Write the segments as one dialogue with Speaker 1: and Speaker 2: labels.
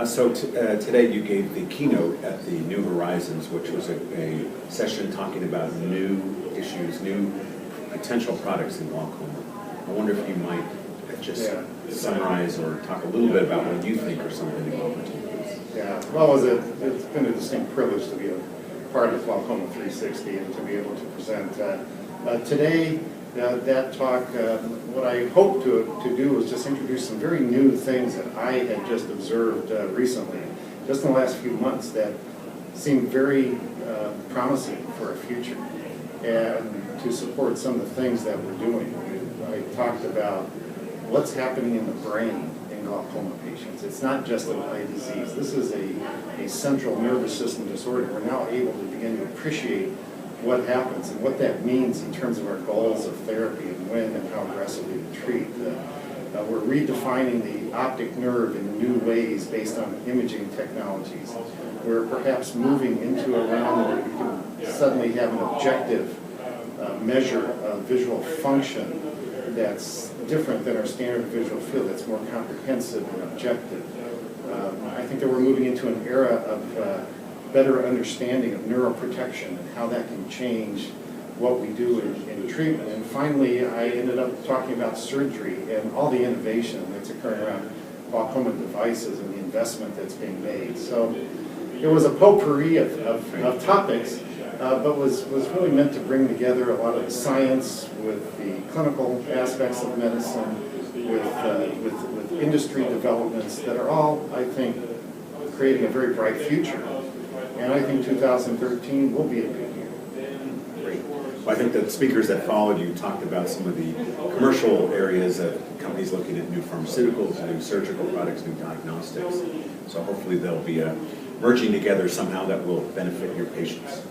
Speaker 1: Today you gave the keynote at the New Horizons, which was a session talking about new issues, new potential products in glaucoma. I wonder if you might just summarize or talk a little bit about what you think are some of the new opportunities.
Speaker 2: Yeah, well, it's been a distinct privilege to be a part of Glaucoma 360 and to be able to present. Today, that talk, what I hope to do is just introduce some very new things that I had just observed recently, just in the last few months, that seem very promising for a future and to support some of the things that we're doing. I talked about what's happening in the brain in glaucoma patients. It's not just an eye disease. This is a central nervous system disorder. We're now able to begin to appreciate what happens and what that means in terms of our goals of therapy and when and how aggressively to treat. We're redefining the optic nerve in new ways based on imaging technologies. We're perhaps moving into a realm where we can suddenly have an objective measure of visual function that's different than our standard visual field, that's more comprehensive and objective. I think that we're moving into an era of better understanding of neuroprotection and how that can change what we do in treatment. And finally, I ended up talking about surgery and all the innovation that's occurring around glaucoma devices and the investment that's being made. So it was a potpourri of topics, but was really meant to bring together a lot of the science with the clinical aspects of medicine, with industry developments that are all, I think, creating a very bright future. And I think 2013 will be a good year.
Speaker 1: Great. Well, I think the speakers that followed you talked about some of the commercial areas of companies looking at new pharmaceuticals, new surgical products, new diagnostics. So hopefully they'll be merging together somehow that will benefit your patients.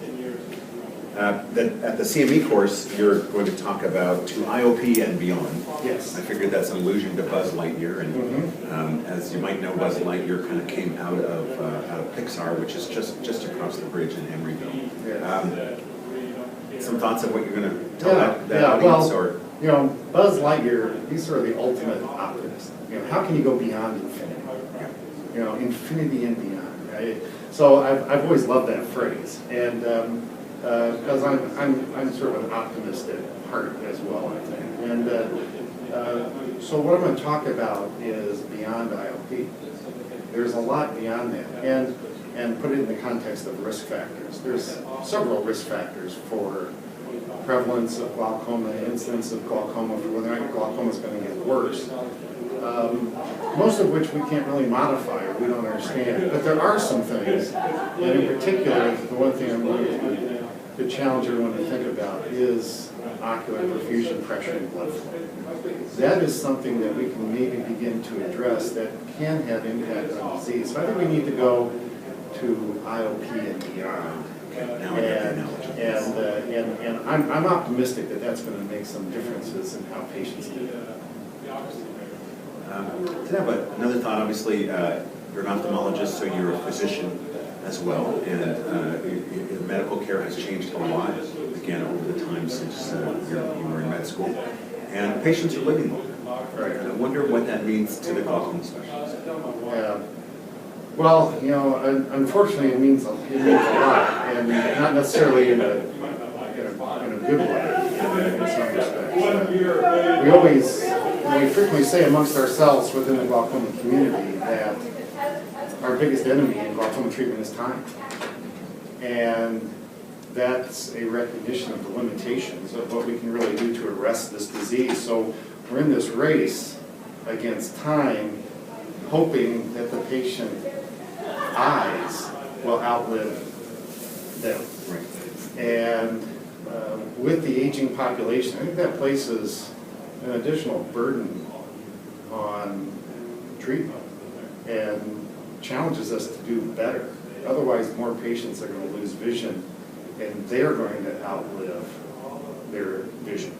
Speaker 1: At the CME course, you're going to talk about to IOP and beyond.
Speaker 2: Yes.
Speaker 1: I figured that's an allusion to Buzz Lightyear, and as you might know, Buzz Lightyear kind of came out of Pixar, which is just across the bridge in Emeryville.
Speaker 2: Yes.
Speaker 1: Some thoughts of what you're going to tell that audience?
Speaker 2: Well,
Speaker 1: or
Speaker 2: you know, Buzz Lightyear, he's sort of the ultimate optimist. You know, how can you go beyond infinity? You know, infinity and beyond. Right? So I've always loved that phrase, and because I'm sort of an optimist at heart as well, I think. And so what I'm going to talk about is beyond IOP. There's a lot beyond that, and put it in the context of risk factors. There's several risk factors for prevalence of glaucoma, incidence of glaucoma, for whether or not glaucoma is going to get worse. Most of which we can't really modify or we don't understand. But there are some things, and in particular, the one thing I'm going to challenge everyone to think about is ocular perfusion pressure and blood flow. That is something that we can maybe begin to address that can have impact on disease. So I think we need to go to IOP and beyond. And I'm optimistic that that's going to make some differences in how patients live.
Speaker 1: But another thought, obviously, you're an ophthalmologist, so you're a physician as well, and medical care has changed a lot, again, over the time since you were in med school, and patients are living longer. Right. And I wonder what that means to the glaucoma specialist.
Speaker 2: Well, you know, unfortunately, it means a lot, and not necessarily in a good way in some respects. We frequently say amongst ourselves within the glaucoma community that our biggest enemy in glaucoma treatment is time. And that's a recognition of the limitations of what we can really do to arrest this disease. So we're in this race against time, hoping that the patient eyes will outlive them. Right. And with the aging population, I think that places an additional burden on treatment and challenges us to do better. Otherwise, more patients are going to lose vision, and they're going to outlive their vision,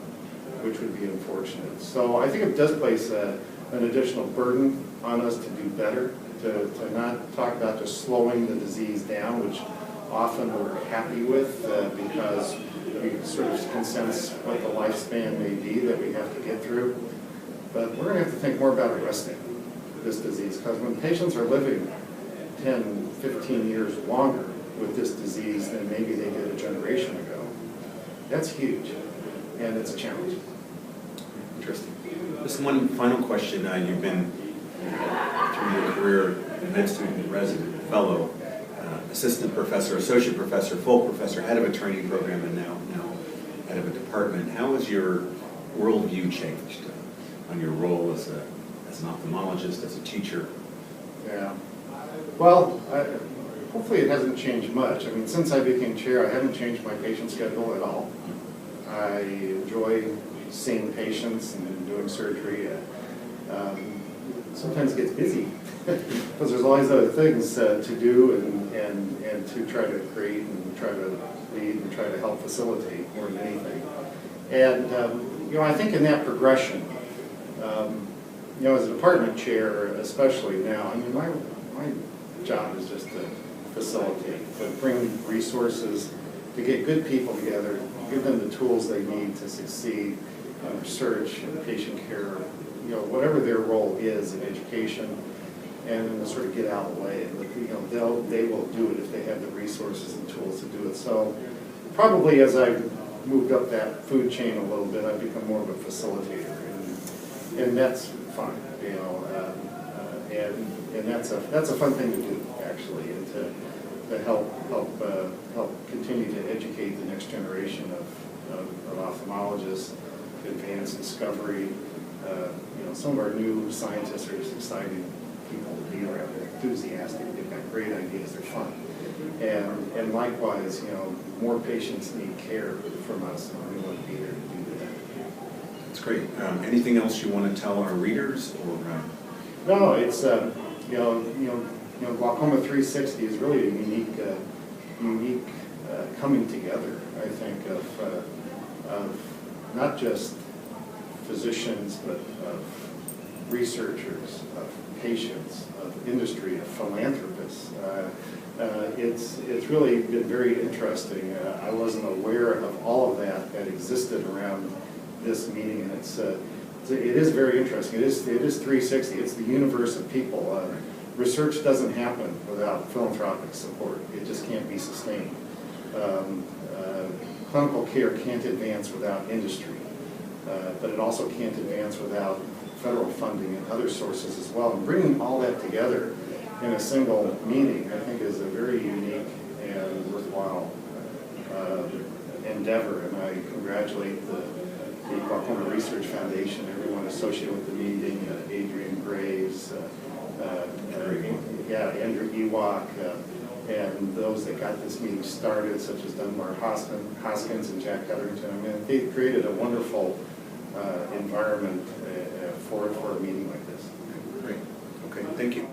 Speaker 2: which would be unfortunate. So I think it does place an additional burden on us to do better, to not talk about just slowing the disease down, which often we're happy with because we sort of can sense what the lifespan may be that we have to get through. But we're going to have to think more about arresting this disease, because when patients are living 10, 15 years longer with this disease than maybe they did a generation ago. That's huge, and it's a challenge.
Speaker 1: Interesting. Just one final question. You've been, through your career, med student, resident, fellow, assistant professor, associate professor, full professor, head of a training program, and now head of a department. How has your worldview changed on your role as an ophthalmologist, as a teacher?
Speaker 2: Yeah. Well, hopefully it hasn't changed much. I mean, since I became chair, I haven't changed my patient schedule at all. I enjoy seeing patients and doing surgery. Sometimes it gets busy because there's always other things to do and to try to create and try to lead and try to help facilitate more than anything. And I think in that progression, as a department chair, especially now, I mean, my job is just to facilitate, to bring resources, to get good people together, give them the tools they need to succeed in research and patient care, whatever their role is in education, and then to sort of get out of the way. But, they will do it if they have the resources and tools to do it. So probably as I've moved up that food chain a little bit, I've become more of a facilitator, and that's fun, and that's a fun thing to do, actually, and to help continue to educate the next generation of ophthalmologists, advance discovery. Some of our new scientists are just exciting people to be around. They're enthusiastic. They've got great ideas. They're fun. And likewise, more patients need care from us, and we want to be there to do that.
Speaker 1: That's great. Anything else you want to tell our readers, or?
Speaker 2: No, it's Glaucoma 360 is really a unique coming together, I think, of not just physicians, but of researchers, of patients, of industry, of philanthropists. It's really been very interesting. I wasn't aware of all of that existed around this meeting, and it is very interesting. It is 360. It's the universe of people. Research doesn't happen without philanthropic support. It just can't be sustained. Clinical care can't advance without industry, but it also can't advance without federal funding and other sources as well. And bringing all that together in a single meeting, I think, is a very unique and worthwhile endeavor. And I congratulate the Glaucoma Research Foundation, everyone associated with the meeting, Adrian Graves, Andrew Ewok, and those that got this meeting started, such as Dunbar Hoskins and Jack Hetherington. I mean, they created a wonderful environment for a meeting like this.
Speaker 1: Great. Okay, thank you.